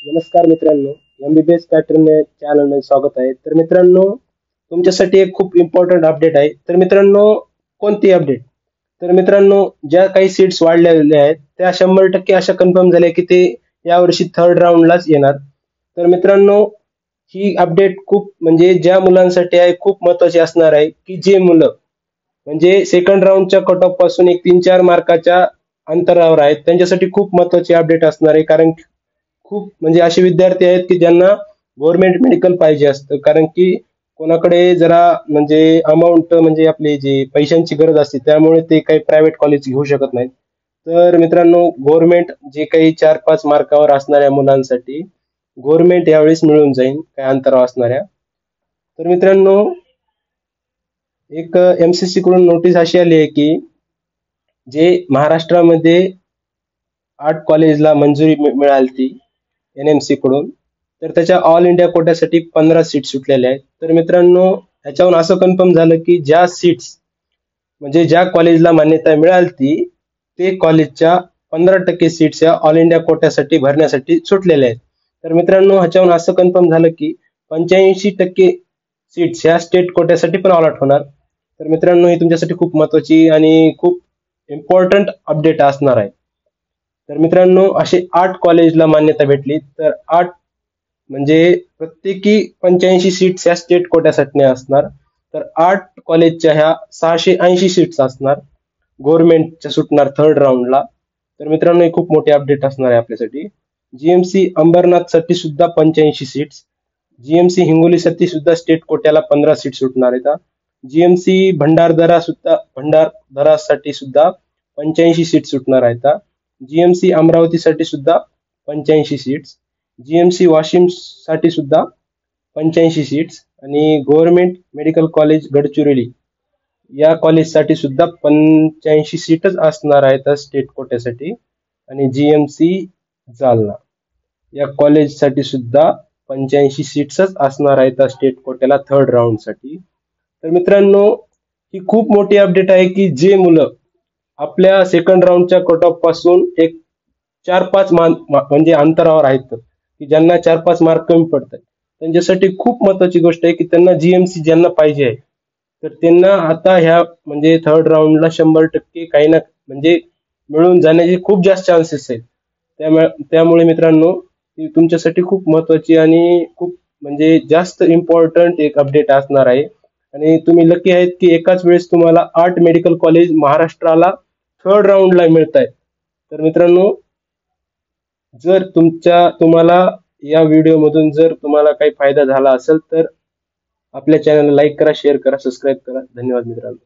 नमस्कार मित्रांनो, MBBS pattern channel मध्ये स्वागत आहे. तर मित्रांनो, तुमच्यासाठी एक खूप इम्पॉर्टंट अपडेट आहे. तर मित्रांनो, कोणती अपडेट? तर मित्रांनो, ज्या काही सीट्स वाढलेल्या आहेत त्या 100% अशा कन्फर्म झाल्या की ते यावर्षी थर्ड राऊंडलाच येणार. तर मित्रांनो, ही अपडेट खूप म्हणजे ज्या मुलांसाठी आहे खूप महत्त्वाची असणार आहे, की जे मुलं म्हणजे सेकंड राऊंडच्या कट ऑफ पासून एक 3-4 मार्काच्या अंतरावर आहेत त्यांच्यासाठी खूप महत्त्वाची अपडेट असणार आहे. कारण खूप म्हणजे असे विद्यार्थी आहेत की ज्यांना गव्हर्नमेंट मेडिकल पाहिजे असतं, कारण की कोणाकडे जरा म्हणजे अमाऊंट म्हणजे आपली जी पैशांची गरज असते त्यामुळे ते काही प्रायव्हेट कॉलेज घेऊ शकत नाहीत. तर मित्रांनो, गव्हर्नमेंट जे काही 4-5 मार्कावर असणाऱ्या मुलांसाठी गव्हर्नमेंट यावेळेस मिळून जाईल काही अंतरावर असणाऱ्या. तर मित्रांनो, एक MCC कडून नोटीस अशी आली आहे की जे महाराष्ट्रामध्ये 8 कॉलेजला मंजुरी मिळाली ती NMC कडून, तर त्याच्या ऑल इंडिया कोट्यासाठी 15 सीट सुटलेल्या आहेत. तर मित्रांनो, ह्याच्यावरून असं कन्फर्म झालं की ज्या सीट्स म्हणजे ज्या कॉलेजला मान्यता मिळाली ते कॉलेजच्या 15% सीट्स या ऑल इंडिया कोट्यासाठी भरण्यासाठी सुटलेल्या आहेत. तर मित्रांनो, ह्याच्यावरून असं कन्फर्म झालं की 85% सीट्स ह्या स्टेट कोट्यासाठी पण अलॉट होणार. तर मित्रांनो, ही तुमच्यासाठी खूप महत्त्वाची आणि खूप इम्पॉर्टंट अपडेट असणार आहे. तर मित्रांनो, असे 8 कॉलेजला मान्यता भेटली, तर 8 म्हणजे प्रत्येकी 85 सीट्स ह्या स्टेट कोट्यासाठी असणार. तर 8 कॉलेजच्या ह्या 680 सीट्स असणार गव्हर्नमेंटच्या सुटणार थर्ड राऊंडला. तर मित्रांनो, ही खूप मोठी अपडेट असणार आहे आपल्यासाठी. GMC अंबरनाथ साठी सुद्धा 85 सीट्स, GMC हिंगोलीसाठी सुद्धा स्टेट कोट्याला 15 सीट सुटणार आहेत. GMC भंडारदरासाठी सुद्धा 85 सीट सुटणार आहेत. GMC अमरावतीसाठी सुद्धा 85 सीट्स, GMC वाशिम साठी सुद्धा 85 सीट्स आणि गव्हर्नमेंट मेडिकल कॉलेज गडचिरोली या कॉलेजसाठी सुद्धा 85 सीटच असणार आहेत स्टेट कोट्यासाठी. आणि GMC जालना या कॉलेजसाठी सुद्धा 85 सीट्सच असणार आहेत स्टेट कोट्याला थर्ड राऊंडसाठी. तर मित्रांनो, ही खूप मोठी अपडेट आहे की जे मुलं आपल्या सेकंड राऊंडच्या कट ऑफ पासून एक 4-5 म्हणजे अंतरावर आहेत, की ज्यांना 4-5 मार्क कमी पडतात, त्यांच्यासाठी खूप महत्त्वाची गोष्ट आहे की त्यांना GMC ज्यांना पाहिजे आहे तर त्यांना आता ह्या म्हणजे थर्ड राऊंडला 100% काही ना म्हणजे मिळून जाण्याचे खूप जास्त चान्सेस आहेत. त्यामुळे मित्रांनो, ही तुमच्यासाठी खूप महत्त्वाची आणि खूप म्हणजे जास्त इम्पॉर्टंट एक अपडेट असणार आहे. आणि तुम्ही लकी आहेत की एकाच वेळेस तुम्हाला 8 मेडिकल कॉलेज महाराष्ट्राला थर्ड राऊंडला मिळत आहेत. तर मित्रांनो, जर तुम्हाला या व्हिडिओ मधून जर तुम्हाला काही फायदा झाला असेल तर आपल्या चॅनलला लाईक करा, शेअर करा, सबस्क्राईब करा. धन्यवाद मित्रांनो.